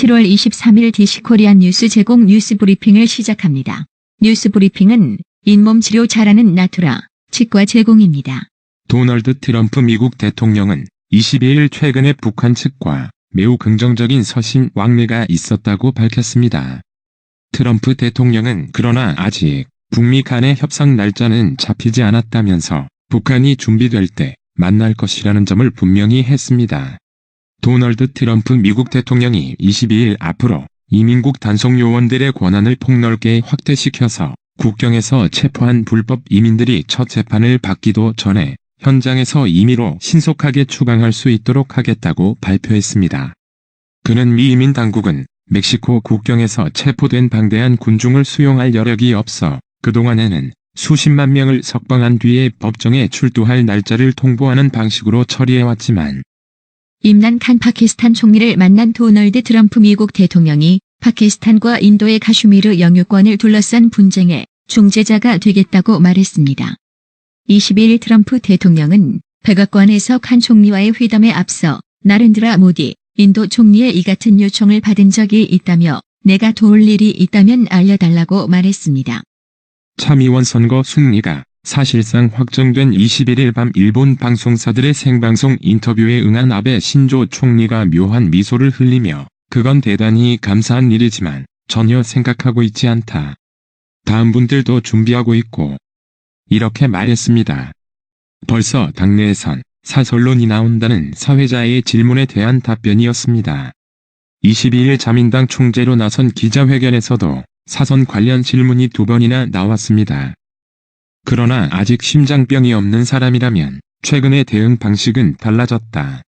7월 23일 DC코리안 뉴스 제공 뉴스브리핑을 시작합니다. 뉴스브리핑은 잇몸 치료 잘하는 나투라 치과 제공입니다. 도널드 트럼프 미국 대통령은 22일 최근에 북한 측과 매우 긍정적인 서신 왕래가 있었다고 밝혔습니다. 트럼프 대통령은 그러나 아직 북미 간의 협상 날짜는 잡히지 않았다면서 북한이 준비될 때 만날 것이라는 점을 분명히 했습니다. 도널드 트럼프 미국 대통령이 22일 앞으로 이민국 단속 요원들의 권한을 폭넓게 확대시켜서 국경에서 체포한 불법 이민들이 첫 재판을 받기도 전에 현장에서 임의로 신속하게 추방할 수 있도록 하겠다고 발표했습니다. 그는 미 이민 당국은 멕시코 국경에서 체포된 방대한 군중을 수용할 여력이 없어 그동안에는 수십만 명을 석방한 뒤에 법정에 출두할 날짜를 통보하는 방식으로 처리해왔지만 임란 칸 파키스탄 총리를 만난 도널드 트럼프 미국 대통령이 파키스탄과 인도의 카슈미르 영유권을 둘러싼 분쟁의 중재자가 되겠다고 말했습니다. 22일 트럼프 대통령은 백악관에서 칸 총리와의 회담에 앞서 나렌드라 모디 인도 총리의 이 같은 요청을 받은 적이 있다며 내가 도울 일이 있다면 알려달라고 말했습니다. 참의원 선거 승리가 사실상 확정된 21일 밤 일본 방송사들의 생방송 인터뷰에 응한 아베 신조 총리가 묘한 미소를 흘리며 그건 대단히 감사한 일이지만 전혀 생각하고 있지 않다. 다음 분들도 준비하고 있고 이렇게 말했습니다. 벌써 당내에선 사설론이 나온다는 사회자의 질문에 대한 답변이었습니다. 22일 자민당 총재로 나선 기자회견에서도 사선 관련 질문이 2번이나 나왔습니다. 그러나 아직 심장병이 없는 사람이라면 최근의 대응 방식은 달라졌다.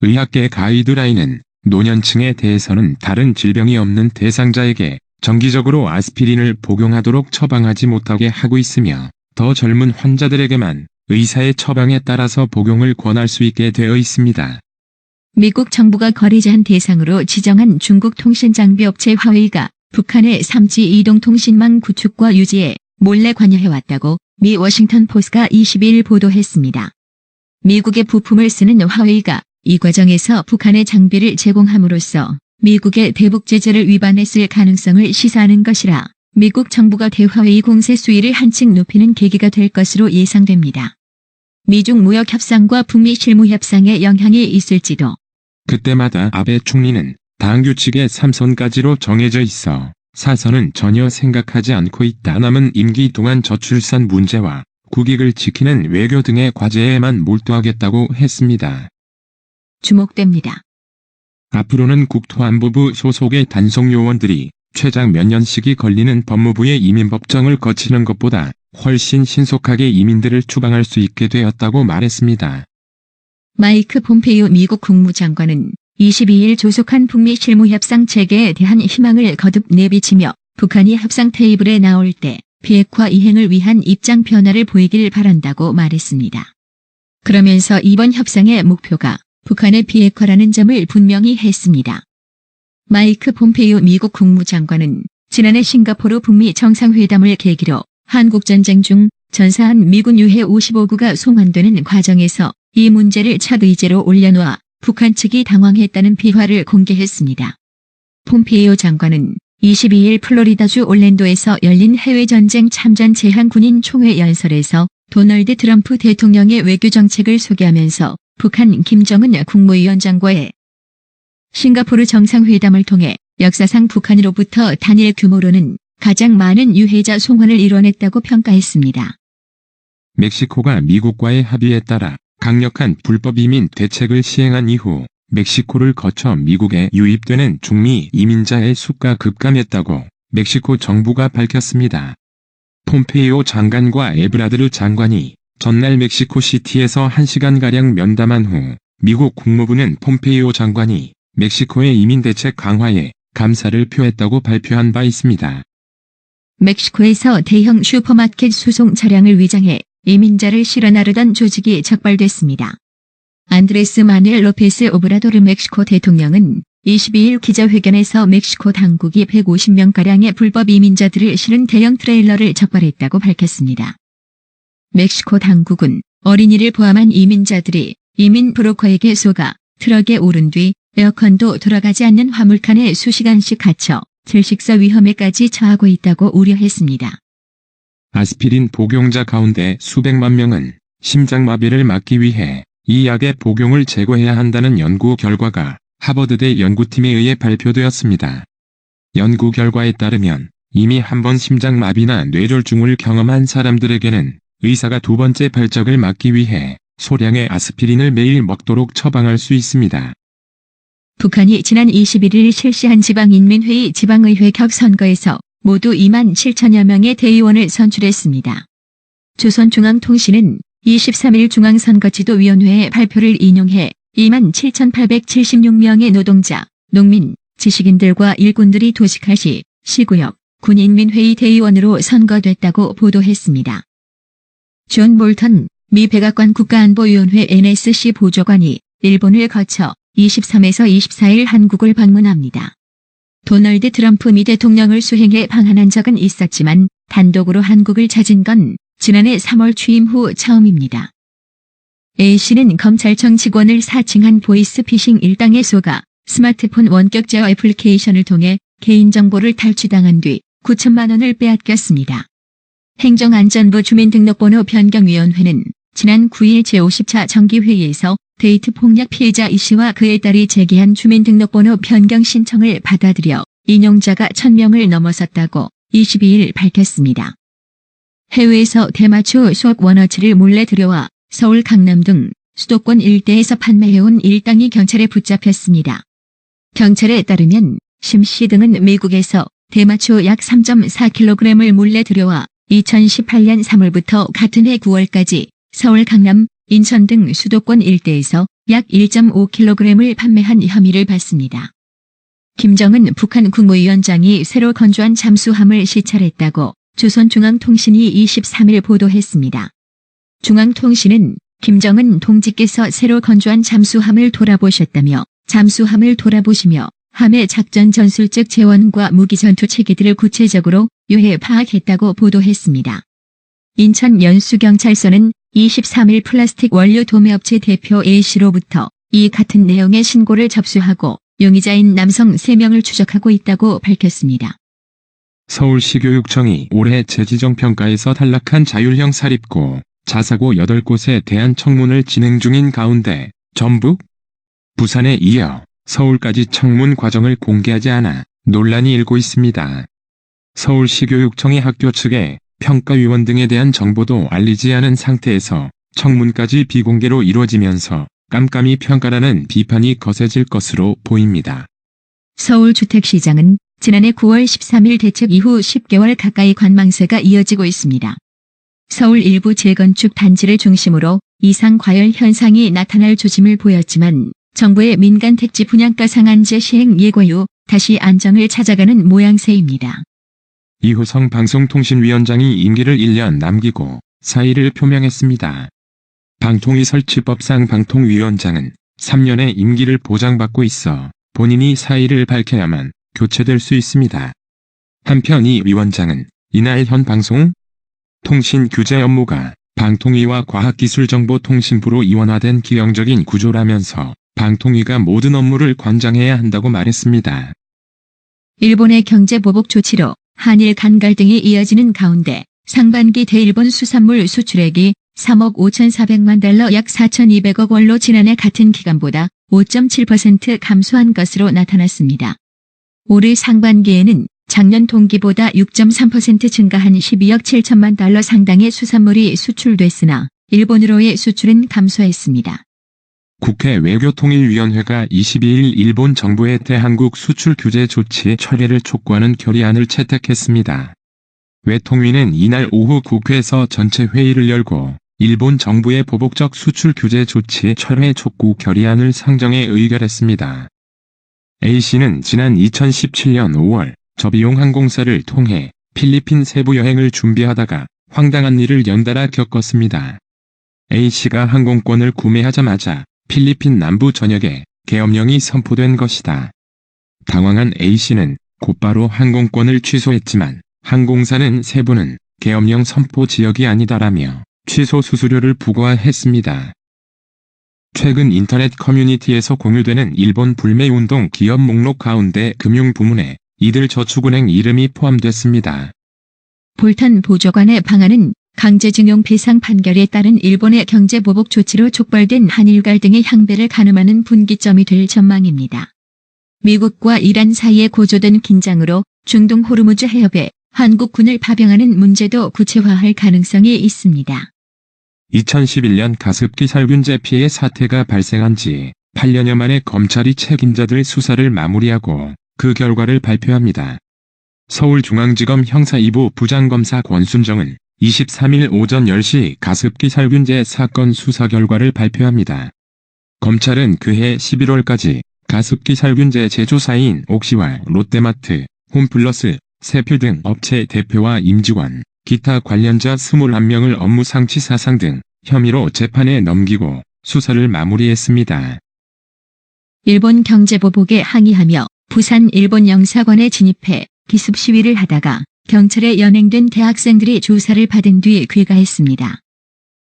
의학계 가이드라인은 노년층에 대해서는 다른 질병이 없는 대상자에게 정기적으로 아스피린을 복용하도록 처방하지 못하게 하고 있으며 더 젊은 환자들에게만 의사의 처방에 따라서 복용을 권할 수 있게 되어 있습니다. 미국 정부가 거래제한 대상으로 지정한 중국 통신장비업체 화웨이가 북한의 3G 이동통신망 구축과 유지에 몰래 관여해왔다고 미 워싱턴 포스트가 22일 보도했습니다. 미국의 부품을 쓰는 화웨이가 이 과정에서 북한의 장비를 제공함으로써 미국의 대북 제재를 위반했을 가능성을 시사하는 것이라 미국 정부가 대화웨이 공세 수위를 한층 높이는 계기가 될 것으로 예상됩니다. 미중 무역 협상과 북미 실무 협상에 영향이 있을지도. 그때마다 아베 총리는 당 규칙의 3선까지로 정해져 있어 4선은 전혀 생각하지 않고 있다. 남은 임기 동안 저출산 문제와 국익을 지키는 외교 등의 과제에만 몰두하겠다고 했습니다. 주목됩니다. 앞으로는 국토안보부 소속의 단속 요원들이 최장 몇 년씩이 걸리는 법무부의 이민법정을 거치는 것보다 훨씬 신속하게 이민들을 추방할 수 있게 되었다고 말했습니다. 마이크 폼페이오 미국 국무장관은 22일 조속한 북미 실무협상 체계에 대한 희망을 거듭 내비치며 북한이 협상 테이블에 나올 때 비핵화 이행을 위한 입장 변화를 보이길 바란다고 말했습니다. 그러면서 이번 협상의 목표가 북한의 비핵화라는 점을 분명히 했습니다. 마이크 폼페이오 미국 국무장관은 지난해 싱가포르 북미 정상회담을 계기로 한국전쟁 중 전사한 미군 유해 55구가 송환되는 과정에서 이 문제를 첫 의제로 올려놓아 북한 측이 당황했다는 비화를 공개했습니다. 폼페이오 장관은 22일 플로리다주 올랜도에서 열린 해외전쟁 참전 제한 군인 총회 연설에서 도널드 트럼프 대통령의 외교정책을 소개하면서 북한 김정은 국무위원장과의 싱가포르 정상회담을 통해 역사상 북한으로부터 단일 규모로는 가장 많은 유해자 송환을 이뤄냈다고 평가했습니다. 멕시코가 미국과의 합의에 따라 강력한 불법 이민 대책을 시행한 이후 멕시코를 거쳐 미국에 유입되는 중미 이민자의 수가 급감했다고 멕시코 정부가 밝혔습니다. 폼페이오 장관과 에브라드르 장관이 전날 멕시코시티에서 1시간가량 면담한 후 미국 국무부는 폼페이오 장관이 멕시코의 이민 대책 강화에 감사를 표했다고 발표한 바 있습니다. 멕시코에서 대형 슈퍼마켓 수송 차량을 위장해 이민자를 실어 나르던 조직이 적발됐습니다. 안드레스 마누엘 로페스 오브라도르 멕시코 대통령은 22일 기자회견에서 멕시코 당국이 150명가량의 불법 이민자들을 실은 대형 트레일러를 적발했다고 밝혔습니다. 멕시코 당국은 어린이를 포함한 이민자들이 이민 브로커에게 속아 트럭에 오른 뒤 에어컨도 돌아가지 않는 화물칸에 수시간씩 갇혀 질식사 위험에까지 처하고 있다고 우려했습니다. 아스피린 복용자 가운데 수백만 명은 심장마비를 막기 위해 이 약의 복용을 제거해야 한다는 연구 결과가 하버드대 연구팀에 의해 발표되었습니다. 연구 결과에 따르면 이미 한 번 심장마비나 뇌졸중을 경험한 사람들에게는 의사가 두 번째 발작을 막기 위해 소량의 아스피린을 매일 먹도록 처방할 수 있습니다. 북한이 지난 21일 실시한 지방인민회의 지방의회 격선거에서 모두 2만 7천여 명의 대의원을 선출했습니다. 조선중앙통신은 23일 중앙선거지도위원회의 발표를 인용해 2만 7,876명의 노동자, 농민, 지식인들과 일꾼들이 도식하시, 시구역, 군인민회의 대의원으로 선거됐다고 보도했습니다. 존 볼턴 미 백악관 국가안보위원회 NSC 보좌관이 일본을 거쳐 23에서 24일 한국을 방문합니다. 도널드 트럼프 미 대통령을 수행해 방한한 적은 있었지만 단독으로 한국을 찾은 건 지난해 3월 취임 후 처음입니다. A씨는 검찰청 직원을 사칭한 보이스피싱 일당에 속아 스마트폰 원격 제어 애플리케이션을 통해 개인정보를 탈취당한 뒤 9천만 원을 빼앗겼습니다. 행정안전부 주민등록번호 변경위원회는 지난 9일 제50차 정기회의에서 데이트 폭력 피해자 E씨와 그의 딸이 제기한 주민등록번호 변경 신청을 받아들여 인용자가 1,000명을 넘어섰다고 22일 밝혔습니다. 해외에서 대마초 수억 원어치를 몰래 들여와 서울 강남 등 수도권 일대에서 판매해온 일당이 경찰에 붙잡혔습니다. 경찰에 따르면 심씨 등은 미국에서 대마초 약 3.4kg을 몰래 들여와 2018년 3월부터 같은 해 9월까지 서울 강남, 인천 등 수도권 일대에서 약 1.5kg을 판매한 혐의를 받습니다. 김정은 북한 국무위원장이 새로 건조한 잠수함을 시찰했다고 조선중앙통신이 23일 보도했습니다. 중앙통신은 김정은 동지께서 새로 건조한 잠수함을 돌아보셨다며 잠수함을 돌아보시며 함의 작전 전술적 재원과 무기 전투 체계들을 구체적으로 요해 파악했다고 보도했습니다. 인천 연수경찰서는 23일 플라스틱 원료 도매업체 대표 A씨로부터 이 같은 내용의 신고를 접수하고 용의자인 남성 3명을 추적하고 있다고 밝혔습니다. 서울시교육청이 올해 재지정평가에서 탈락한 자율형 사립고, 자사고 8곳에 대한 청문을 진행 중인 가운데 전북, 부산에 이어 서울까지 청문 과정을 공개하지 않아 논란이 일고 있습니다. 서울시교육청이 학교 측에 평가위원 등에 대한 정보도 알리지 않은 상태에서 청문까지 비공개로 이루어지면서 깜깜이 평가라는 비판이 거세질 것으로 보입니다. 서울주택시장은 지난해 9월 13일 대책 이후 10개월 가까이 관망세가 이어지고 있습니다. 서울 일부 재건축 단지를 중심으로 이상 과열 현상이 나타날 조짐을 보였지만 정부의 민간 택지 분양가 상한제 시행 예고 이후 다시 안정을 찾아가는 모양새입니다. 이호성 방송통신위원장이 임기를 1년 남기고 사의를 표명했습니다. 방통위 설치법상 방통위원장은 3년의 임기를 보장받고 있어 본인이 사의를 밝혀야만 교체될 수 있습니다. 한편 이 위원장은 이날 현 방송, 통신 규제 업무가 방통위와 과학기술정보통신부로 이원화된 기형적인 구조라면서 방통위가 모든 업무를 관장해야 한다고 말했습니다. 일본의 경제보복 조치로 한일 간 갈등이 이어지는 가운데 상반기 대일본 수산물 수출액이 3억 5,400만 달러 약 4,200억 원로 지난해 같은 기간보다 5.7% 감소한 것으로 나타났습니다. 올해 상반기에는 작년 동기보다 6.3% 증가한 12억 7천만 달러 상당의 수산물이 수출됐으나 일본으로의 수출은 감소했습니다. 국회 외교통일위원회가 22일 일본 정부의 대한국 수출 규제 조치 철회를 촉구하는 결의안을 채택했습니다. 외통위는 이날 오후 국회에서 전체 회의를 열고 일본 정부의 보복적 수출 규제 조치 철회 촉구 결의안을 상정해 의결했습니다. A씨는 지난 2017년 5월 저비용 항공사를 통해 필리핀 세부 여행을 준비하다가 황당한 일을 연달아 겪었습니다. A씨가 항공권을 구매하자마자 필리핀 남부 전역에 계엄령이 선포된 것이다. 당황한 A씨는 곧바로 항공권을 취소했지만 항공사는 세부는 계엄령 선포 지역이 아니다라며 취소 수수료를 부과했습니다. 최근 인터넷 커뮤니티에서 공유되는 일본 불매운동 기업 목록 가운데 금융부문에 이들 저축은행 이름이 포함됐습니다. 볼턴 보좌관의 방안은 강제징용 배상 판결에 따른 일본의 경제보복 조치로 촉발된 한일 갈등의 향배를 가늠하는 분기점이 될 전망입니다. 미국과 이란 사이에 고조된 긴장으로 중동 호르무즈 해협에 한국군을 파병하는 문제도 구체화할 가능성이 있습니다. 2011년 가습기 살균제 피해 사태가 발생한 지 8년여 만에 검찰이 책임자들 수사를 마무리하고 그 결과를 발표합니다. 서울중앙지검 형사 2부 부장검사 권순정은 23일 오전 10시 가습기 살균제 사건 수사 결과를 발표합니다. 검찰은 그해 11월까지 가습기 살균제 제조사인 옥시와 롯데마트, 홈플러스, 세필 등 업체 대표와 임직원, 기타 관련자 21명을 업무상치 사상 등 혐의로 재판에 넘기고 수사를 마무리했습니다. 일본 경제보복에 항의하며 부산 일본 영사관에 진입해 기습 시위를 하다가 경찰에 연행된 대학생들이 조사를 받은 뒤 귀가했습니다.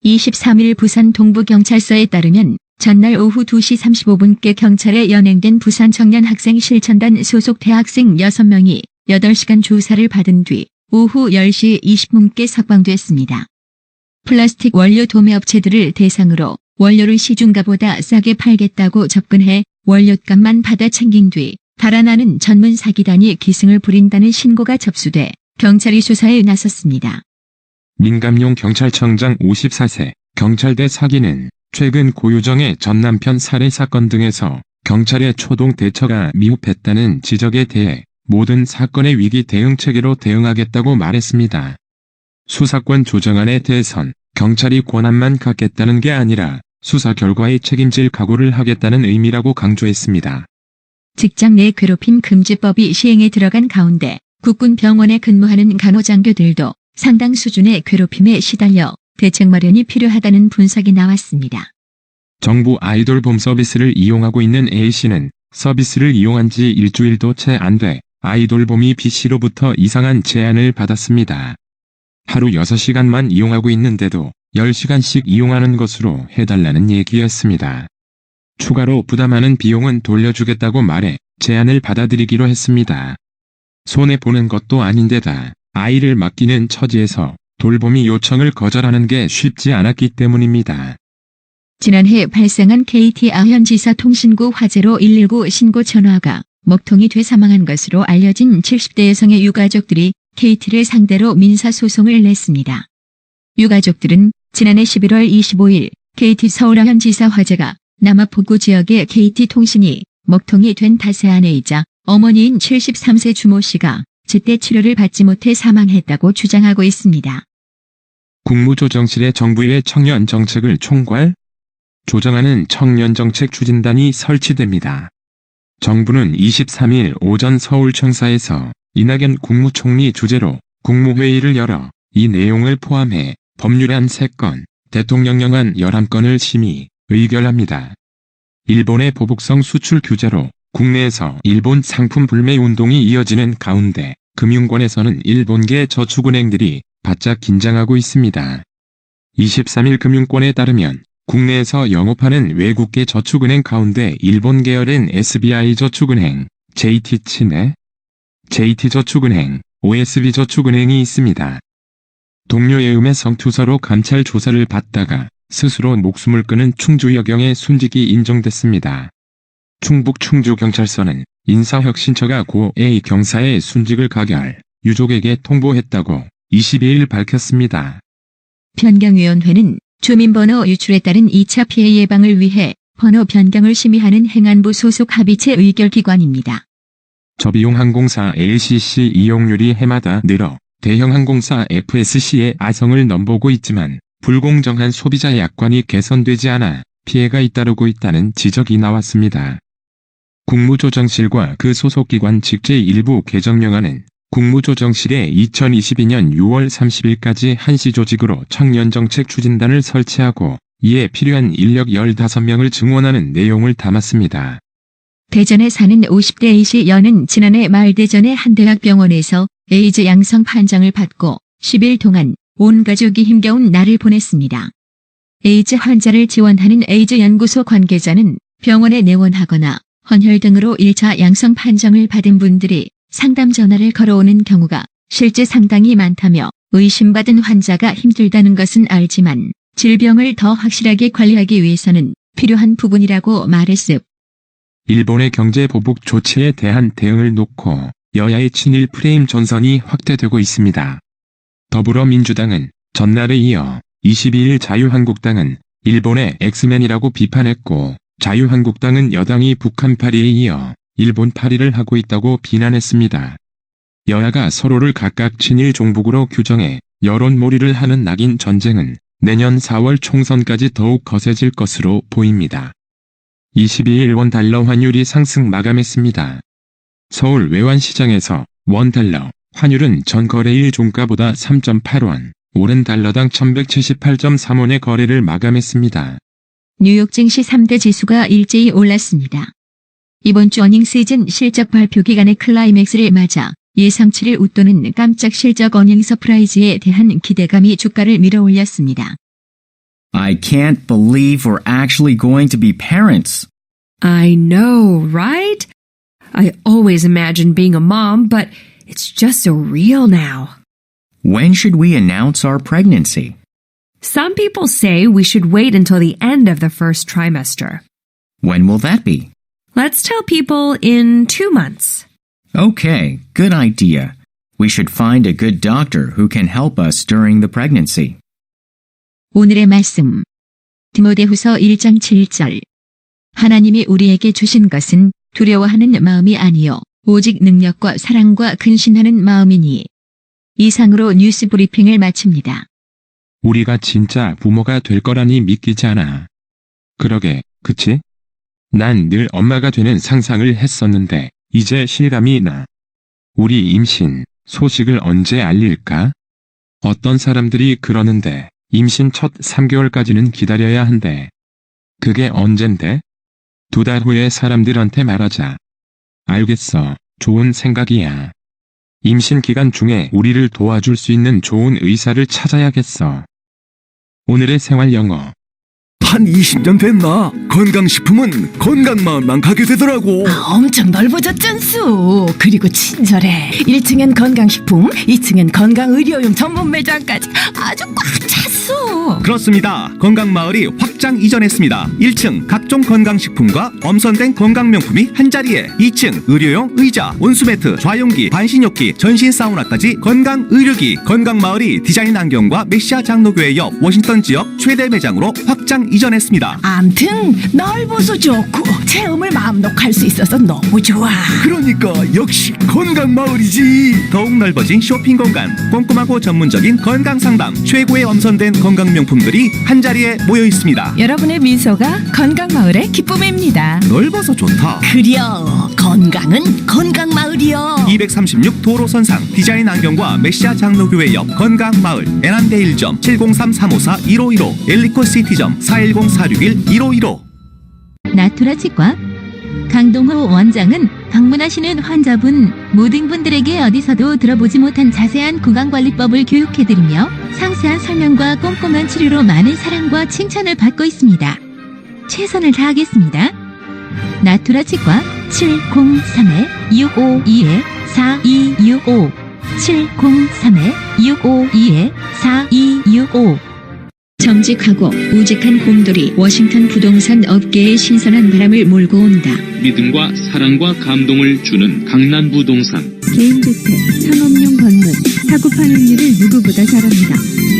23일 부산 동부경찰서에 따르면 전날 오후 2시 35분께 경찰에 연행된 부산 청년학생실천단 소속 대학생 6명이 8시간 조사를 받은 뒤 오후 10시 20분께 석방됐습니다. 플라스틱 원료 도매업체들을 대상으로 원료를 시중가보다 싸게 팔겠다고 접근해 원료값만 받아 챙긴 뒤 달아나는 전문 사기단이 기승을 부린다는 신고가 접수돼 경찰이 수사에 나섰습니다. 민감용 경찰청장 54세 경찰대 사기는 최근 고유정의 전 남편 살해 사건 등에서 경찰의 초동 대처가 미흡했다는 지적에 대해 모든 사건의 위기 대응 체계로 대응하겠다고 말했습니다. 수사권 조정안에 대해선 경찰이 권한만 갖겠다는 게 아니라 수사 결과에 책임질 각오를 하겠다는 의미라고 강조했습니다. 직장 내 괴롭힘 금지법이 시행에 들어간 가운데 국군 병원에 근무하는 간호장교들도 상당 수준의 괴롭힘에 시달려 대책 마련이 필요하다는 분석이 나왔습니다. 정부 아이돌봄 서비스를 이용하고 있는 A씨는 서비스를 이용한 지 일주일도 채 안 돼 아이돌봄이 B씨로부터 이상한 제안을 받았습니다. 하루 6시간만 이용하고 있는데도 10시간씩 이용하는 것으로 해달라는 얘기였습니다. 추가로 부담하는 비용은 돌려주겠다고 말해 제안을 받아들이기로 했습니다. 손해보는 것도 아닌데다 아이를 맡기는 처지에서 돌봄이 요청을 거절하는 게 쉽지 않았기 때문입니다. 지난해 발생한 KT 아현지사 통신구 화재로 119 신고 전화가 먹통이 돼 사망한 것으로 알려진 70대 여성의 유가족들이 KT를 상대로 민사소송을 냈습니다. 유가족들은 지난해 11월 25일 KT 서울 아현지사 화재가 남아포구 지역의 KT통신이 먹통이 된 탓의 아내이자 어머니인 73세 주모 씨가 제때 치료를 받지 못해 사망했다고 주장하고 있습니다. 국무조정실의 정부의 청년정책을 총괄, 조정하는 청년정책추진단이 설치됩니다. 정부는 23일 오전 서울청사에서 이낙연 국무총리 주재로 국무회의를 열어 이 내용을 포함해 법률안 3건, 대통령령안 11건을 심의, 의결합니다. 일본의 보복성 수출 규제로 국내에서 일본 상품 불매 운동이 이어지는 가운데 금융권에서는 일본계 저축은행들이 바짝 긴장하고 있습니다. 23일 금융권에 따르면 국내에서 영업하는 외국계 저축은행 가운데 일본 계열인 SBI저축은행, JT치네, JT저축은행, OSB저축은행이 있습니다. 동료의 음해성투서로 감찰 조사를 받다가 스스로 목숨을 끊은 충주여경의 순직이 인정됐습니다. 충북 충주경찰서는 인사혁신처가 고 A 경사의 순직을 가결, 유족에게 통보했다고 22일 밝혔습니다. 변경위원회는 주민번호 유출에 따른 2차 피해 예방을 위해 번호 변경을 심의하는 행안부 소속 합의체 의결기관입니다. 저비용 항공사 LCC 이용률이 해마다 늘어 대형 항공사 FSC의 아성을 넘보고 있지만 불공정한 소비자 약관이 개선되지 않아 피해가 잇따르고 있다는 지적이 나왔습니다. 국무조정실과 그 소속기관 직제 일부 개정령안은 국무조정실에 2022년 6월 30일까지 한시조직으로 청년정책추진단을 설치하고 이에 필요한 인력 15명을 증원하는 내용을 담았습니다. 대전에 사는 50대 A씨 여는 지난해 말 대전의 한 대학병원에서 에이즈 양성 판정을 받고 10일 동안 온 가족이 힘겨운 날을 보냈습니다. 에이즈 환자를 지원하는 에이즈 연구소 관계자는 병원에 내원하거나 헌혈 등으로 1차 양성 판정을 받은 분들이 상담 전화를 걸어오는 경우가 실제 상당히 많다며 의심받은 환자가 힘들다는 것은 알지만 질병을 더 확실하게 관리하기 위해서는 필요한 부분이라고 말했습니다. 일본의 경제 보복 조치에 대한 대응을 놓고 여야의 친일 프레임 전선이 확대되고 있습니다. 더불어민주당은 전날에 이어 22일 자유한국당은 일본의 엑스맨이라고 비판했고 자유한국당은 여당이 북한 파리에 이어 일본 파리를 하고 있다고 비난했습니다. 여야가 서로를 각각 친일 종북으로 규정해 여론몰이를 하는 낙인 전쟁은 내년 4월 총선까지 더욱 거세질 것으로 보입니다. 22일 원달러 환율이 상승 마감했습니다. 서울 외환시장에서 원달러 환율은 전 거래일 종가보다 3.8원, 오른 달러당 1178.3원의 거래를 마감했습니다. 뉴욕 증시 3대 지수가 일제히 올랐습니다. 이번 주 어닝 시즌 실적 발표 기간의 클라이맥스를 맞아 예상치를 웃도는 깜짝 실적 어닝 서프라이즈에 대한 기대감이 주가를 밀어올렸습니다. I can't believe we're actually going to be parents. I know, right? I always imagined being a mom, but it's just so real now. When should we announce our pregnancy? Some people say we should wait until the end of the first trimester. When will that be? Let's tell people in 2 months. Okay, good idea. We should find a good doctor who can help us during the pregnancy. 오늘의 말씀. 디모데후서 1장 7절. 하나님이 우리에게 주신 것은 두려워하는 마음이 아니요 오직 능력과 사랑과 근신하는 마음이니. 이상으로 뉴스 브리핑을 마칩니다. 우리가 진짜 부모가 될 거라니 믿기지 않아. 그러게, 그치? 난 늘 엄마가 되는 상상을 했었는데 이제 실감이 나. 우리 임신 소식을 언제 알릴까? 어떤 사람들이 그러는데 임신 첫 3개월까지는 기다려야 한대. 그게 언젠데? 2달 후에 사람들한테 말하자. 알겠어. 좋은 생각이야. 임신 기간 중에 우리를 도와줄 수 있는 좋은 의사를 찾아야겠어. 오늘의 생활 영어. 한 20년 됐나? 건강식품은 건강마을만 가게 되더라고. 엄청 넓어졌잖수. 그리고 친절해. 1층엔 건강식품, 2층엔 건강의료용 전문 매장까지 아주 꽉 찼어. 그렇습니다. 건강마을이 확장 이전했습니다. 1층 각종 건강식품과 엄선된 건강명품이 한자리에, 2층 의료용 의자, 온수매트, 좌용기, 반신욕기, 전신 사우나까지 건강의료기. 건강마을이 디자인 안경과 메시아 장로교회 옆 워싱턴 지역 최대 매장으로 확장 이전했습니다. 암튼 넓어서 좋고 체험을 마음 놓고 할 수 있어서 너무 좋아. 그러니까 역시 건강마을이지. 더욱 넓어진 쇼핑 공간, 꼼꼼하고 전문적인 건강상담, 최고의 엄선된 건강명품들이 한자리에 모여 있습니다. 여러분의 미소가 건강마을의 기쁨입니다. 넓어서 좋다. 그려 건강은 건강마을이여. 236 도로선상 디자인 안경과 메시아 장로교회 옆 건강마을, 애난데 1점 703-354-1515, 엘리코시티점 410-461-1515. 나투라 치과 강동호 원장은 방문하시는 환자분 모든 분들에게 어디서도 들어보지 못한 자세한 구강관리법을 교육해드리며 상세한 설명과 꼼꼼한 치료로 많은 사랑과 칭찬을 받고 있습니다. 최선을 다하겠습니다. 나투라 치과 703-652-4265 703-652-4265. 정직하고 우직한 곰돌이 워싱턴 부동산 업계에 신선한 바람을 몰고 온다. 믿음과 사랑과 감동을 주는 강남 부동산. 개인주택, 상업용 건물, 사고 파행률을 누구보다 잘합니다.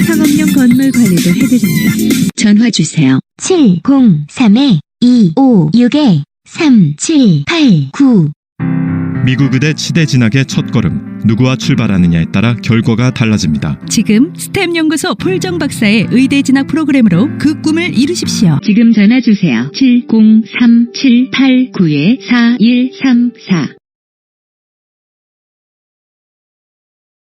상업용 건물 관리도 해드립니다. 전화 주세요. 703-256-3789. 미국 의대 치대 진학의 첫걸음, 누구와 출발하느냐에 따라 결과가 달라집니다. 지금 스템 연구소 폴정 박사의 의대 진학 프로그램으로 그 꿈을 이루십시오. 지금 전화 주세요. 703-789-4134